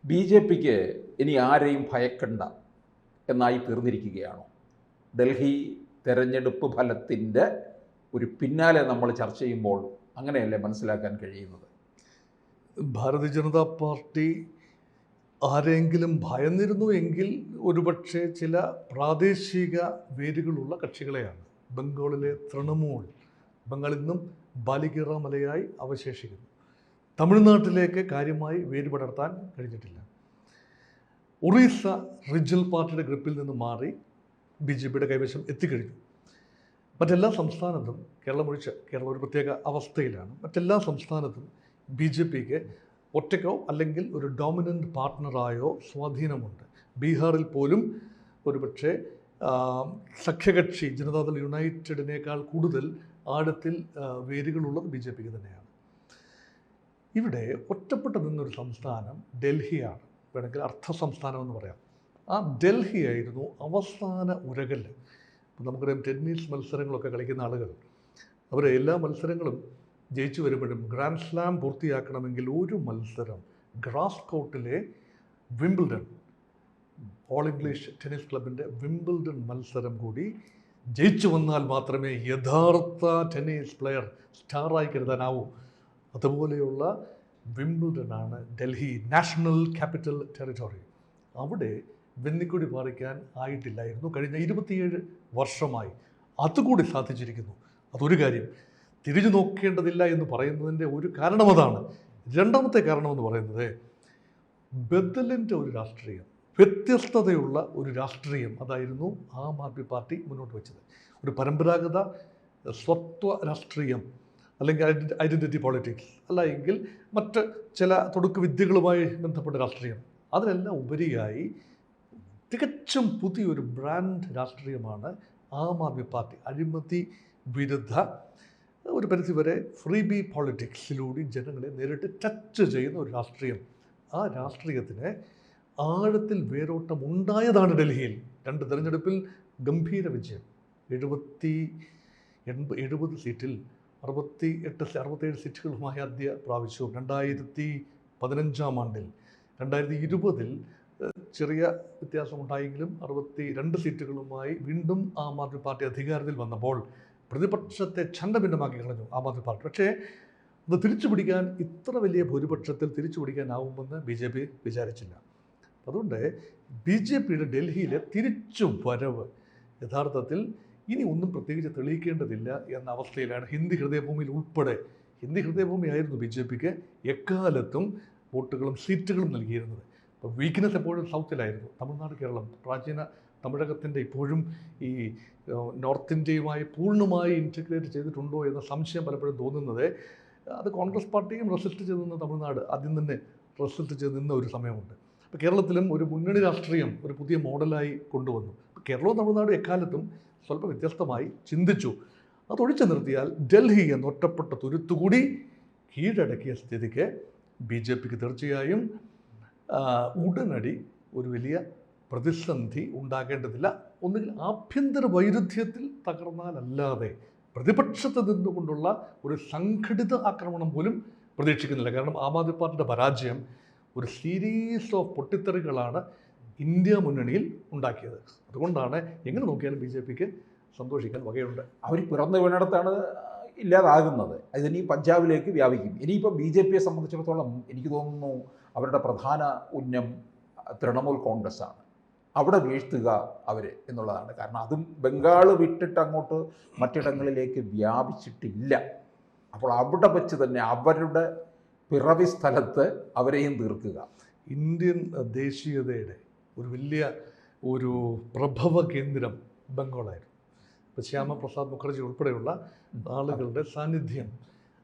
B J പിക്ക് ഇനി ആരെയും ഭയക്കണ്ട എന്നായി തീർന്നിരിക്കുകയാണോ? ഡൽഹി തെരഞ്ഞെടുപ്പ് ഫലത്തിൻ്റെ ഒരു പിന്നാലെ നമ്മൾ ചർച്ച ചെയ്യുമ്പോൾ അങ്ങനെയല്ലേ മനസ്സിലാക്കാൻ കഴിയുന്നത്? ഭാരതീയ ജനതാ പാർട്ടി ആരെങ്കിലും ഭയന്നിരുന്നു എങ്കിൽ ഒരുപക്ഷെ ചില പ്രാദേശിക വേരുകളുള്ള കക്ഷികളെയാണ്. ബംഗാളിലെ തൃണമൂൽ, ബംഗാൾ ഇന്നും ബാലികേറ മലയായി അവശേഷിക്കുന്നു. തമിഴ്നാട്ടിലേക്ക് കാര്യമായി വേര് പടർത്താൻ കഴിഞ്ഞിട്ടില്ല. ഒറീസ റിജൽ പാർട്ടിയുടെ ഗ്രിപ്പിൽ നിന്ന് മാറി ബി ജെ പിയുടെ കൈവശം എത്തിക്കഴിഞ്ഞു. മറ്റെല്ലാ സംസ്ഥാനത്തും, കേരളം ഒഴിച്ച്, കേരളം ഒരു പ്രത്യേക അവസ്ഥയിലാണ്, മറ്റെല്ലാ സംസ്ഥാനത്തും ബി ജെ പിക്ക് ഒറ്റയ്ക്കോ അല്ലെങ്കിൽ ഒരു ഡോമിനൻ്റ് പാർട്ട്ണറായോ സ്വാധീനമുണ്ട്. ബീഹാറിൽ പോലും ഒരുപക്ഷെ സഖ്യകക്ഷി ജനതാദൾ യുണൈറ്റഡിനേക്കാൾ കൂടുതൽ ആഴത്തിൽ വേരുകളുള്ളത് ബി ജെ പിക്ക് തന്നെയാണ്. ഇവിടെ ഒറ്റപ്പെട്ടു നിന്നൊരു സംസ്ഥാനം ഡൽഹിയാണ്, വേണമെങ്കിൽ അർദ്ധ സംസ്ഥാനം എന്ന് പറയാം. ആ ഡൽഹി ആയിരുന്നു അവസാന ഉരകൽ. നമുക്കറിയാം, ടെന്നീസ് മത്സരങ്ങളൊക്കെ കളിക്കുന്ന ആളുകൾ അവർ എല്ലാ മത്സരങ്ങളും ജയിച്ചു വരുമ്പോഴും ഗ്രാൻഡ് സ്ലാം പൂർത്തിയാക്കണമെങ്കിൽ ഒരു മത്സരം ഗ്രാസ് കോർട്ടിലെ വിംബിൾഡൺ, ഓൾ ഇംഗ്ലീഷ് ടെന്നീസ് ക്ലബിൻ്റെ വിംബിൾഡൺ മത്സരം കൂടി ജയിച്ചു വന്നാൽ മാത്രമേ യഥാർത്ഥ ടെന്നീസ് പ്ലെയർ സ്റ്റാറായി കരുതാനാവൂ. അതുപോലെയുള്ള വിംബിൾഡനാണ് ഡൽഹി, നാഷണൽ ക്യാപിറ്റൽ ടെറിട്ടറി. അവിടെ വെന്നിക്കൊടി പാറിക്കാൻ ആയിട്ടില്ലായിരുന്നു കഴിഞ്ഞ 27 വർഷമായി. അതുകൂടി സാധിച്ചിരിക്കുന്നു. അതൊരു കാര്യം. തിരിഞ്ഞു നോക്കേണ്ടതില്ല എന്ന് പറയുന്നതിൻ്റെ ഒരു കാരണം അതാണ്. രണ്ടാമത്തെ കാരണമെന്ന് പറയുന്നത് ബദലിൻ്റെ ഒരു രാഷ്ട്രീയം, വ്യത്യസ്തതയുള്ള ഒരു രാഷ്ട്രീയം, അതായിരുന്നു ആം ആദ്മി പാർട്ടി മുന്നോട്ട് വെച്ചത്. ഒരു പരമ്പരാഗത സ്വത്വ രാഷ്ട്രീയം അല്ലെങ്കിൽ ഐഡൻറ്റിറ്റി പോളിറ്റിക്സ്, അല്ല എങ്കിൽ മറ്റ് ചില തൊടുക്ക് വിദ്യകളുമായി ബന്ധപ്പെട്ട രാഷ്ട്രീയം, അതിനെല്ലാം ഉപരിയായി തികച്ചും പുതിയൊരു ബ്രാൻഡ് രാഷ്ട്രീയമാണ് ആം ആദ്മി പാർട്ടി. അഴിമതി വിരുദ്ധ, ഒരു പരിധിവരെ ഫ്രീ ബി പോളിറ്റിക്സിലൂടെ ജനങ്ങളെ നേരിട്ട് ടച്ച് ചെയ്യുന്ന ഒരു രാഷ്ട്രീയം. ആ രാഷ്ട്രീയത്തിന് ആഴത്തിൽ വേരോട്ടം ഉണ്ടായതാണ് ഡൽഹിയിൽ. 2 തെരഞ്ഞെടുപ്പിൽ ഗംഭീര വിജയം. 70 സീറ്റിൽ 67 സീറ്റുകളുമായി ആദ്യ പ്രാവശ്യവും 2015 ആണ്ടിൽ, 2020 ചെറിയ വ്യത്യാസമുണ്ടായെങ്കിലും 62 സീറ്റുകളുമായി വീണ്ടും ആം ആദ്മി പാർട്ടി അധികാരത്തിൽ വന്നപ്പോൾ പ്രതിപക്ഷത്തെ ഛണ്ഡഭിന്നമാക്കി കളഞ്ഞു ആം ആദ്മി പാർട്ടി. പക്ഷേ അത് തിരിച്ചു പിടിക്കാൻ, ഇത്ര വലിയ ഭൂരിപക്ഷത്തിൽ തിരിച്ചു പിടിക്കാനാവുമെന്ന് ബി ജെ പി വിചാരിച്ചില്ല. അതുകൊണ്ട് ബി ജെ പിയുടെ ഡൽഹിയിലെ തിരിച്ചു വരവ് യഥാർത്ഥത്തിൽ ഇനി ഒന്നും പ്രത്യേകിച്ച് തെളിയിക്കേണ്ടതില്ല എന്ന അവസ്ഥയിലാണ്. ഹിന്ദി ഹൃദയഭൂമിയിൽ ഉൾപ്പെടെ, ഹിന്ദി ഹൃദയഭൂമിയായിരുന്നു ബി ജെ പിക്ക് എക്കാലത്തും വോട്ടുകളും സീറ്റുകളും നൽകിയിരുന്നത്. അപ്പോൾ വീക്ക്നെസ് എപ്പോഴും സൗത്തിലായിരുന്നു. തമിഴ്നാട്, കേരളം, പ്രാചീന തമിഴകത്തിൻ്റെ ഇപ്പോഴും ഈ നോർത്ത് ഇന്ത്യയുമായി പൂർണ്ണമായി ഇൻറ്റഗ്രേറ്റ് ചെയ്തിട്ടുണ്ടോ എന്ന സംശയം പലപ്പോഴും തോന്നുന്നത്, അത് കോൺഗ്രസ് പാർട്ടിയും റെസിസ്റ്റ് ചെയ്ത് നിന്ന തമിഴ്നാട് ആദ്യം തന്നെ റെസിസ്റ്റ് ചെയ്ത് നിന്ന ഒരു സമയമുണ്ട്. അപ്പോൾ കേരളത്തിലും ഒരു മുന്നണി രാഷ്ട്രീയം ഒരു പുതിയ മോഡലായി കൊണ്ടുവന്നു. അപ്പോൾ കേരളവും തമിഴ്നാടും എക്കാലത്തും സ്വല്പം വ്യത്യസ്തമായി ചിന്തിച്ചു. അതൊഴിച്ചു നിർത്തിയാൽ ഡൽഹി എന്ന ഒറ്റപ്പെട്ട തുരുത്തുകൂടി കീഴടക്കിയ സ്ഥിതിക്ക് ബി ജെ പിക്ക് തീർച്ചയായും ഉടനടി ഒരു വലിയ പ്രതിസന്ധി ഉണ്ടാകേണ്ടതില്ല. ഒന്നുകിൽ ആഭ്യന്തര വൈരുദ്ധ്യത്തിൽ തകർന്നാലല്ലാതെ പ്രതിപക്ഷത്ത് നിന്നുകൊണ്ടുള്ള ഒരു സംഘടിത ആക്രമണം പോലും പ്രതീക്ഷിക്കുന്നില്ല. കാരണം ആം ആദ്മി പാർട്ടിയുടെ പരാജയം ഒരു സീരീസ് ഓഫ് പൊട്ടിത്തെറികളാണ് ഇന്ത്യ മുന്നണിയിൽ ഉണ്ടാക്കിയത്. അതുകൊണ്ടാണ് എങ്ങനെ നോക്കിയാലും ബി ജെ പിക്ക് സന്തോഷിക്കാൻ വകയുണ്ട്. അവർ പിറന്നു വീണിടത്താണ് ഇല്ലാതാകുന്നത്. അതിനി പഞ്ചാബിലേക്ക് വ്യാപിക്കും. ഇനിയിപ്പം ബി ജെ പിയെ സംബന്ധിച്ചിടത്തോളം എനിക്ക് തോന്നുന്നു അവരുടെ പ്രധാന ഉന്നം തൃണമൂൽ കോൺഗ്രസ് ആണ്. അവിടെ വീഴ്ത്തുക അവർ എന്നുള്ളതാണ്. കാരണം അതും ബംഗാൾ വിട്ടിട്ട് അങ്ങോട്ട് മറ്റിടങ്ങളിലേക്ക് വ്യാപിച്ചിട്ടില്ല. അപ്പോൾ അവിടെ വെച്ച് തന്നെ അവരുടെ പിറവി സ്ഥലത്ത് അവരെയും തീർക്കുക. ഇന്ത്യൻ ദേശീയതയുടെ ഒരു വലിയ ഒരു പ്രഭവ കേന്ദ്രം ബംഗാളായിരുന്നു. ഇപ്പോൾ ശ്യാമപ്രസാദ് മുഖർജി ഉൾപ്പെടെയുള്ള ആളുകളുടെ സാന്നിധ്യം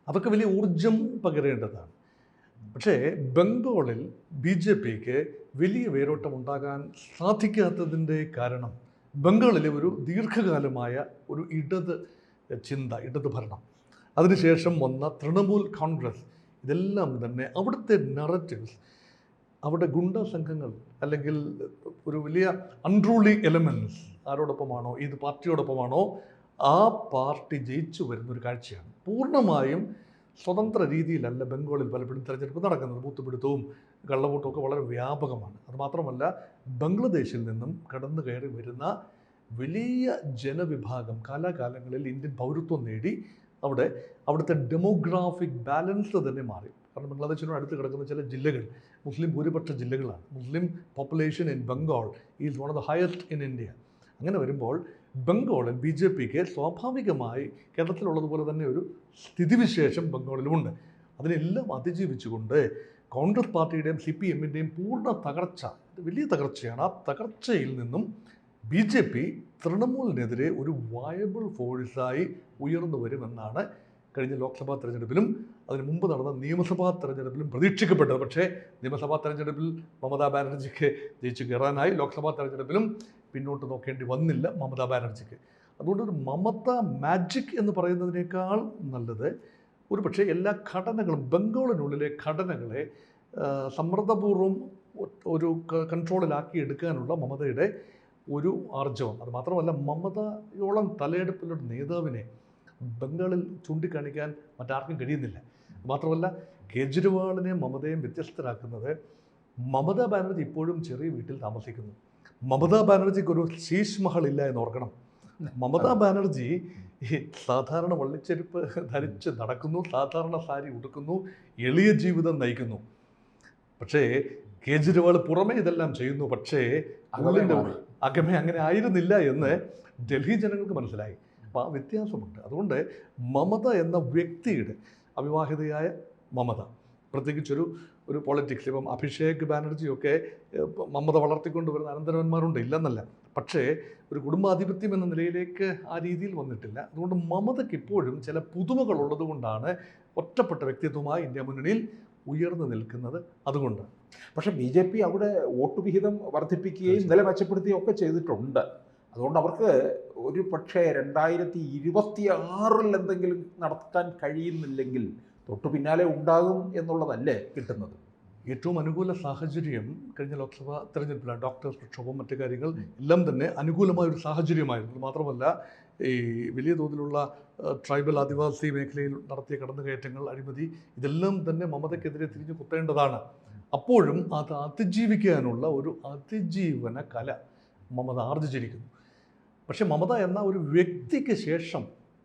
അതൊക്കെ വലിയ ഊർജം പകരേണ്ടതാണ്. പക്ഷേ ബംഗാളിൽ ബി ജെ പിക്ക് വലിയ വേരോട്ടം ഉണ്ടാകാൻ സാധിക്കാത്തതിൻ്റെ കാരണം ബംഗാളിലെ ഒരു ദീർഘകാലമായ ഒരു ഇടത് ചിന്ത, ഇടത് ഭരണം, അതിനുശേഷം വന്ന തൃണമൂൽ കോൺഗ്രസ്, ഇതെല്ലാം തന്നെ അവിടുത്തെ നറേറ്റീവ്സ്, അവിടെ ഗുണ്ട സംഘങ്ങൾ അല്ലെങ്കിൽ ഒരു വലിയ അൺറൂളി എലമെൻറ്റ്സ് ആരോടൊപ്പമാണോ, ഏത് പാർട്ടിയോടൊപ്പമാണോ ആ പാർട്ടി ജയിച്ചു വരുന്നൊരു കാഴ്ചയാണ്. പൂർണ്ണമായും സ്വതന്ത്ര രീതിയിലല്ല ബംഗാളിൽ പലപ്പോഴും തെരഞ്ഞെടുപ്പ് നടക്കുന്നത്. ബൂത്ത് പിടുത്തവും കള്ളവോട്ടുമൊക്കെ വളരെ വ്യാപകമാണ്. അതുമാത്രമല്ല ബംഗ്ലാദേശിൽ നിന്നും കടന്നു കയറി വരുന്ന വലിയ ജനവിഭാഗം കാലാകാലങ്ങളിൽ ഇന്ത്യൻ പൗരത്വം നേടി അവിടുത്തെ ഡെമോഗ്രാഫിക് ബാലൻസ് തന്നെ മാറി. കാരണം ബംഗ്ലാദേശിനോട് അടുത്ത് കിടക്കുന്ന ചില ജില്ലകൾ മുസ്ലിം ഭൂരിപക്ഷ ജില്ലകളാണ്. Muslim population in Bengal is one of the highest in India. അങ്ങനെ വരുമ്പോൾ ബംഗാളിൽ BJPക്ക് സ്വാഭാവികമായി കേരളത്തിലുള്ളതുപോലെ തന്നെ ഒരു സ്ഥിതിവിശേഷം ബംഗാളിലുമുണ്ട്. അതിനെല്ലാം അതിജീവിച്ചുകൊണ്ട് കോൺഗ്രസ് പാർട്ടിയുടെയും CPMൻ്റെയും പൂർണ്ണ തകർച്ച, വലിയ തകർച്ചയാണ്. ആ തകർച്ചയിൽ നിന്നും BJP തൃണമൂലിനെതിരെ ഒരു വയബിൾ ഫോഴ്സായി ഉയർന്നു വരുമെന്നാണ് കഴിഞ്ഞ ലോക്സഭാ തെരഞ്ഞെടുപ്പിലും അതിന് മുമ്പ് നടന്ന നിയമസഭാ തെരഞ്ഞെടുപ്പിലും പ്രതീക്ഷിക്കപ്പെട്ടത്. പക്ഷേ നിയമസഭാ തെരഞ്ഞെടുപ്പിൽ മമതാ ബാനർജിക്ക് ജയിച്ചു കയറാനായി. ലോക്സഭാ തെരഞ്ഞെടുപ്പിലും പിന്നോട്ട് നോക്കേണ്ടി വന്നില്ല മമതാ ബാനർജിക്ക്. അതുകൊണ്ട് ഒരു മമതാ മാജിക് എന്ന് പറയുന്നതിനേക്കാൾ നല്ലത് ഒരു പക്ഷേ എല്ലാ ഘടനകളും, ബംഗാളിനുള്ളിലെ ഘടനകളെ സമ്മർദ്ദപൂർവ്വം ഒരു കൺട്രോളിലാക്കി എടുക്കാനുള്ള മമതയുടെ ഒരു ആർജവം. അത് മാത്രമല്ല, മമതയോളം തലയെടുപ്പിലൊരു നേതാവിനെ ബംഗാളിൽ ചൂണ്ടിക്കാണിക്കാൻ മറ്റാർക്കും കഴിയുന്നില്ല. മാത്രമല്ല, കേജ്രിവാളിനെ മമതയും വ്യത്യസ്തരാക്കുന്നത് മമതാ ബാനർജി ഇപ്പോഴും ചെറിയ വീട്ടിൽ താമസിക്കുന്നു. മമതാ ബാനർജിക്ക് ഒരു ശീഷ് മഹൽ ഇല്ല എന്ന് ഓർക്കണം. മമതാ ബാനർജി സാധാരണ വള്ളിച്ചെരുപ്പ് ധരിച്ച് നടക്കുന്നു, സാധാരണ സാരി ഉടുക്കുന്നു, എളിയ ജീവിതം നയിക്കുന്നു. പക്ഷേ കേജ്രിവാൾ പുറമേ ഇതെല്ലാം ചെയ്യുന്നു. പക്ഷേ അകമേ അങ്ങനെ ആയിരുന്നില്ല എന്ന് ഡൽഹി ജനങ്ങൾക്ക് മനസ്സിലായി. അപ്പോൾ ആ വ്യത്യാസമുണ്ട്. അതുകൊണ്ട് മമത എന്ന വ്യക്തിയുടെ, അവിവാഹിതയായ മമത, പ്രത്യേകിച്ചൊരു പൊളിറ്റിക്സ്, ഇപ്പം അഭിഷേക് ബാനർജിയൊക്കെ മമത വളർത്തിക്കൊണ്ടുവരുന്ന അനന്തരവന്മാരുണ്ട്, ഇല്ലെന്നല്ല. പക്ഷേ ഒരു കുടുംബാധിപത്യം എന്ന നിലയിലേക്ക് ആ രീതിയിൽ വന്നിട്ടില്ല. അതുകൊണ്ട് മമതയ്ക്ക് ഇപ്പോഴും ചില പുതുമകൾ ഉള്ളതുകൊണ്ടാണ് ഒറ്റപ്പെട്ട വ്യക്തിത്വമായി ഇന്ത്യ മുന്നണിയിൽ ഉയർന്നു നിൽക്കുന്നത്. അതുകൊണ്ട് പക്ഷേ BJP അവിടെ വോട്ട് വിഹിതം വർദ്ധിപ്പിക്കുകയും നില മെച്ചപ്പെടുത്തുകയും ഒക്കെ ചെയ്തിട്ടുണ്ട്. അതുകൊണ്ട് അവർക്ക് ഒരു പക്ഷേ 2026 എന്തെങ്കിലും നടത്താൻ കഴിയുന്നില്ലെങ്കിൽ തൊട്ടു പിന്നാലെ ഉണ്ടാകും എന്നുള്ളതല്ലേ കിട്ടുന്നത്. ഏറ്റവും അനുകൂല സാഹചര്യം കഴിഞ്ഞ ലോക്സഭാ തെരഞ്ഞെടുപ്പിലാണ്. ഡോക്ടേഴ്സ് പ്രക്ഷോഭം, മറ്റു കാര്യങ്ങൾ എല്ലാം തന്നെ അനുകൂലമായൊരു സാഹചര്യമായിരുന്നു. മാത്രമല്ല, ഈ വലിയ തോതിലുള്ള ട്രൈബൽ ആദിവാസി മേഖലയിൽ നടത്തിയ കടന്നുകയറ്റങ്ങൾ, അഴിമതി, ഇതെല്ലാം തന്നെ മമതയ്ക്കെതിരെ തിരിഞ്ഞു കുത്തേണ്ടതാണ്. അപ്പോഴും അത് അതിജീവിക്കാനുള്ള ഒരു അതിജീവന കല മമത ആർജിച്ചിരിക്കുന്നു. പക്ഷേ മമത എന്ന ഒരു വ്യക്തിക്ക് ശേഷം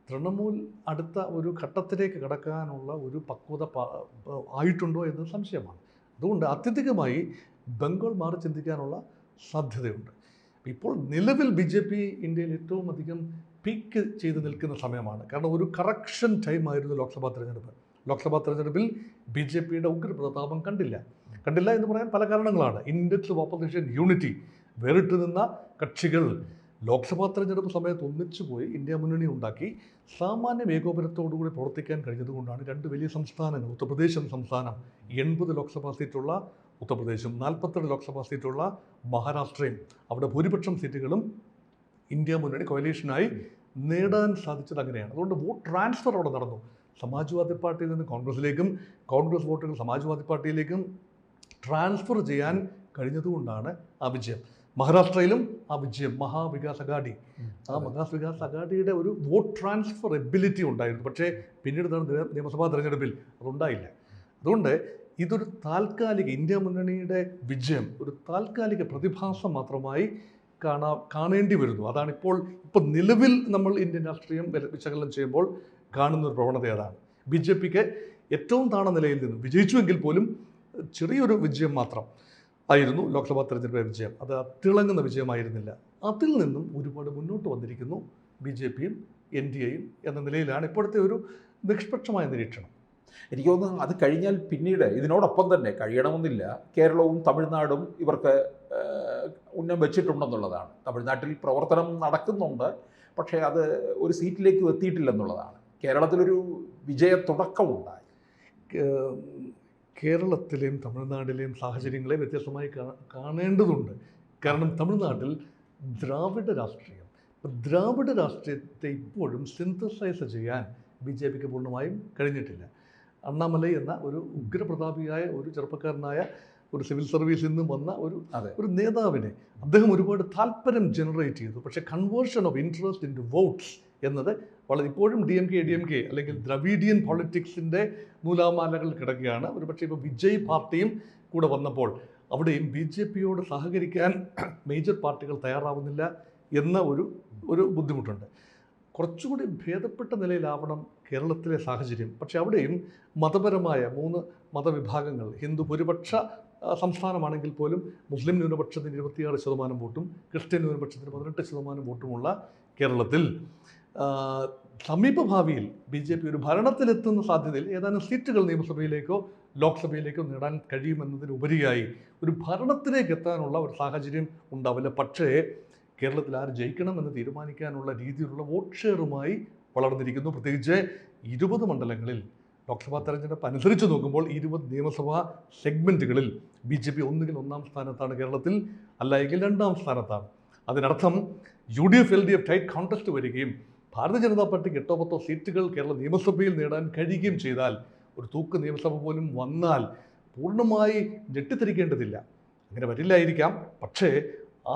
തൃണമൂൽ അടുത്ത ഒരു ഘട്ടത്തിലേക്ക് കടക്കാനുള്ള ഒരു പക്വത ആയിട്ടുണ്ടോ എന്ന് സംശയമാണ്. അതുകൊണ്ട് അത്യധികമായി ബംഗാൾ മാറി ചിന്തിക്കാനുള്ള സാധ്യതയുണ്ട്. ഇപ്പോൾ നിലവിൽ BJP ഇന്ത്യയിൽ ഏറ്റവും അധികം പീക്ക് ചെയ്ത് നിൽക്കുന്ന സമയമാണ്. കാരണം ഒരു കറക്ഷൻ ടൈമായിരുന്നു ലോക്സഭാ തെരഞ്ഞെടുപ്പ്. ലോക്സഭാ തെരഞ്ഞെടുപ്പിൽ BJPയുടെ ഉഗ്രപ്രതാപം കണ്ടില്ല എന്ന് പറയാൻ പല കാരണങ്ങളാണ്. ഇൻഡെക്സ് ഓഫ് ഓപ്പോസിഷൻ യൂണിറ്റി, വേറിട്ട് നിന്ന കക്ഷികൾ ലോക്സഭാ തെരഞ്ഞെടുപ്പ് സമയത്ത് ഒന്നിച്ചു പോയി ഇന്ത്യ മുന്നണി ഉണ്ടാക്കി സാമാന്യ ഏകോപനത്തോടുകൂടി പ്രവർത്തിക്കാൻ കഴിഞ്ഞതുകൊണ്ടാണ് രണ്ട് വലിയ സംസ്ഥാനങ്ങൾ, ഉത്തർപ്രദേശ് എന്ന സംസ്ഥാനം 80 ലോക്സഭാ സീറ്റുള്ള ഉത്തർപ്രദേശും 42 ലോക്സഭാ സീറ്റുള്ള മഹാരാഷ്ട്രയും, അവിടെ ഭൂരിപക്ഷം സീറ്റുകളും ഇന്ത്യ മുന്നണി കോalitionനായി നേടാൻ സാധിച്ചത് അങ്ങനെയാണ്. അതുകൊണ്ട് വോട്ട് ട്രാൻസ്ഫർ അവിടെ നടന്നു. സമാജ്വാദി പാർട്ടിയിൽ നിന്ന് കോൺഗ്രസിലേക്കും, കോൺഗ്രസ് വോട്ടുകൾ സമാജ്വാദി പാർട്ടിയിലേക്കും ട്രാൻസ്ഫർ ചെയ്യാൻ കഴിഞ്ഞതുകൊണ്ടാണ് ആ വിജയം. മഹാരാഷ്ട്രയിലും ആ വിജയം, മഹാവികാസ് അഘാടി, ആ മഹാവികാസ് അഘാടിയുടെ ഒരു വോട്ട് ട്രാൻസ്ഫർ എബിലിറ്റി ഉണ്ടായിരുന്നു. പക്ഷേ പിന്നീട് നടന്ന നിയമസഭാ തെരഞ്ഞെടുപ്പിൽ അതുണ്ടായില്ല. അതുകൊണ്ട് ഇതൊരു താൽക്കാലിക, ഇന്ത്യ മുന്നണിയുടെ വിജയം ഒരു താൽക്കാലിക പ്രതിഭാസം മാത്രമായി കാണേണ്ടി വരുന്നു. അതാണ് ഇപ്പോൾ നിലവിൽ നമ്മൾ ഇന്ത്യൻ രാഷ്ട്രീയം വിശകലനം ചെയ്യുമ്പോൾ കാണുന്നൊരു പ്രവണത. അതാണ് BJPക്ക് ഏറ്റവും താണ നിലയിൽ നിന്നും വിജയിച്ചുവെങ്കിൽ പോലും ചെറിയൊരു വിജയം മാത്രം ആയിരുന്നു ലോക്സഭാ തെരഞ്ഞെടുപ്പിലെ വിജയം. അത് തിളങ്ങുന്ന വിജയമായിരുന്നില്ല. അതിൽ നിന്നും ഒരുപാട് മുന്നോട്ട് വന്നിരിക്കുന്നു BJPയും NDAയും എന്ന നിലയിലാണ് ഇപ്പോഴത്തെ ഒരു നിഷ്പക്ഷമായ നിരീക്ഷണം. എനിക്ക് തോന്നുന്നു അത് കഴിഞ്ഞാൽ പിന്നീട് ഇതിനോടൊപ്പം തന്നെ കഴിയണമെന്നില്ല, കേരളവും തമിഴ്നാടും ഇവർക്ക് ഉന്നം വെച്ചിട്ടുണ്ടെന്നുള്ളതാണ്. തമിഴ്നാട്ടിൽ പ്രവർത്തനം നടക്കുന്നുണ്ട്, പക്ഷേ അത് ഒരു സീറ്റിലേക്ക് എത്തിയിട്ടില്ലെന്നുള്ളതാണ്. കേരളത്തിലൊരു വിജയ തുടക്കമുണ്ടായി. കേരളത്തിലെയും തമിഴ്നാട്ടിലെയും സാഹചര്യങ്ങളെ വ്യത്യസ്തമായി കാണേണ്ടതുണ്ട്. കാരണം തമിഴ്നാട്ടിൽ ദ്രാവിഡ രാഷ്ട്രീയത്തെ ഇപ്പോഴും സിന്തസൈസ് ചെയ്യാൻ BJPക്ക് പൂർണ്ണമായും കഴിഞ്ഞിട്ടില്ല. അണ്ണാമലൈ എന്ന ഒരു ഉഗ്രപ്രതാപിയായ ഒരു ചെറുപ്പക്കാരനായ ഒരു സിവിൽ സർവീസിൽ നിന്നും വന്ന ഒരു നേതാവിനെ അദ്ദേഹം ഒരുപാട് താല്പര്യം ജനറേറ്റ് ചെയ്തു. പക്ഷേ conversion of interest in to votes എന്നത് വളരെ ഇപ്പോഴും DMK അല്ലെങ്കിൽ ദ്രവീഡിയൻ പൊളിറ്റിക്സിൻ്റെ നൂലാമാലകൾ കിടക്കുകയാണ്. ഒരു പക്ഷേ ഇപ്പോൾ വിജയ് പാർട്ടിയും കൂടെ വന്നപ്പോൾ അവിടെയും BJPയോട് സഹകരിക്കാൻ മേജർ പാർട്ടികൾ തയ്യാറാവുന്നില്ല എന്ന ഒരു ബുദ്ധിമുട്ടുണ്ട്. കുറച്ചുകൂടി ഭേദപ്പെട്ട നിലയിലാവണം കേരളത്തിലെ സാഹചര്യം. പക്ഷേ അവിടെയും മതപരമായ 3 മതവിഭാഗങ്ങൾ, ഹിന്ദു ഭൂരിപക്ഷ സംസ്ഥാനമാണെങ്കിൽ പോലും മുസ്ലിം ന്യൂനപക്ഷത്തിന് 26% വോട്ടും ക്രിസ്ത്യൻ ന്യൂനപക്ഷത്തിന് 18% വോട്ടുമുള്ള കേരളത്തിൽ സമീപഭാവിയിൽ BJP ഒരു ഭരണത്തിലെത്തുന്ന സാധ്യതയിൽ ഏതാനും സീറ്റുകൾ നിയമസഭയിലേക്കോ ലോക്സഭയിലേക്കോ നേടാൻ കഴിയുമെന്നതിനുപരിയായി ഒരു ഭരണത്തിലേക്ക് എത്താനുള്ള ഒരു സാഹചര്യം ഉണ്ടാവില്ല. പക്ഷേ കേരളത്തിൽ ആര് ജയിക്കണമെന്ന് തീരുമാനിക്കാനുള്ള രീതിയിലുള്ള വോട്ട് ഷെയറുമായി വളർന്നിരിക്കുന്നു. പ്രത്യേകിച്ച് 20 മണ്ഡലങ്ങളിൽ ലോക്സഭാ തെരഞ്ഞെടുപ്പ് അനുസരിച്ച് നോക്കുമ്പോൾ 20 നിയമസഭാ സെഗ്മെൻറ്റുകളിൽ BJP ഒന്നുകിൽ 1-ാം സ്ഥാനത്താണ് കേരളത്തിൽ, അല്ല എങ്കിൽ 2-ാം സ്ഥാനത്താണ്. അതിനർത്ഥം UDF LDF ടൈറ്റ് കോൺടെസ്റ്റ് വരികയും ഭാരതീയ ജനതാ പാർട്ടിക്ക് 8-10 സീറ്റുകൾ കേരള നിയമസഭയിൽ നേടാൻ കഴിയുകയും ചെയ്താൽ, ഒരു തൂക്ക് നിയമസഭ പോലും വന്നാൽ പൂർണ്ണമായി ഞെട്ടിത്തിരിക്കേണ്ടതില്ല. അങ്ങനെ വരില്ലായിരിക്കാം, പക്ഷേ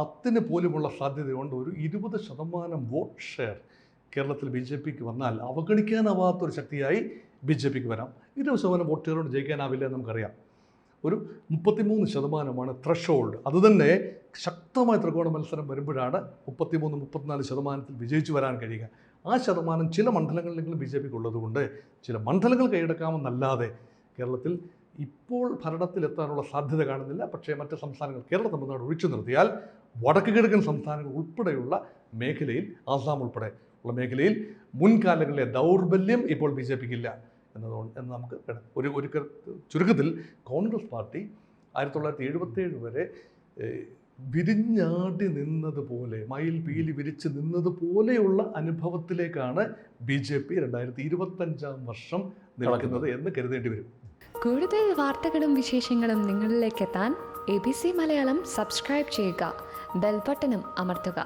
അതിന് പോലുമുള്ള സാധ്യതയുണ്ട്. ഒരു 20% വോട്ട് ഷെയർ കേരളത്തിൽ BJPക്ക് വന്നാൽ അവഗണിക്കാനാവാത്തൊരു ശക്തിയായി BJPക്ക് വരാം. 20% വോട്ട് ഷെയർ കൊണ്ട് ജയിക്കാനാവില്ല എന്ന് നമുക്കറിയാം. ഒരു 33% ത്രഷോൾഡ്. അതുതന്നെ ശക്തമായ ത്രികോണ മത്സരം വരുമ്പോഴാണ് 33-34% വിജയിച്ചു വരാൻ കഴിയുക. ആ ശതമാനം ചില മണ്ഡലങ്ങളിലെങ്കിലും BJPക്ക് ഉള്ളതുകൊണ്ട് ചില മണ്ഡലങ്ങൾ കൈയടക്കാമെന്നല്ലാതെ കേരളത്തിൽ ഇപ്പോൾ ഭരണത്തിലെത്താനുള്ള സാധ്യത കാണുന്നില്ല. പക്ഷേ മറ്റ് സംസ്ഥാനങ്ങൾ, കേരള തമിഴ്നാട് ഒഴിച്ചു നിർത്തിയാൽ വടക്ക് കിഴക്കൻ സംസ്ഥാനങ്ങൾ ഉൾപ്പെടെയുള്ള മേഖലയിൽ, ആസാം ഉൾപ്പെടെ ഉള്ള മേഖലയിൽ മുൻകാലങ്ങളിലെ ദൗർബല്യം ഇപ്പോൾ BJPക്ക് ഇല്ല എന്ന് നമുക്ക് ഒരു ചുരുക്കത്തിൽ കോൺഗ്രസ് പാർട്ടി 1977 വരെ വിരിഞ്ഞാടി നിന്നതുപോലെ, മയിൽ പീലി വിരിച്ച് നിന്നതുപോലെയുള്ള അനുഭവത്തിലേക്കാണ് BJP 2025 വർഷം നിൽക്കുന്നത് എന്ന് കരുതേണ്ടി വരും. കൂടുതൽ വാർത്തകളും വിശേഷങ്ങളും നിങ്ങളിലേക്ക് എത്താൻ ABC മലയാളം സബ്സ്ക്രൈബ് ചെയ്യുക, ബെൽ ബട്ടണും അമർത്തുക.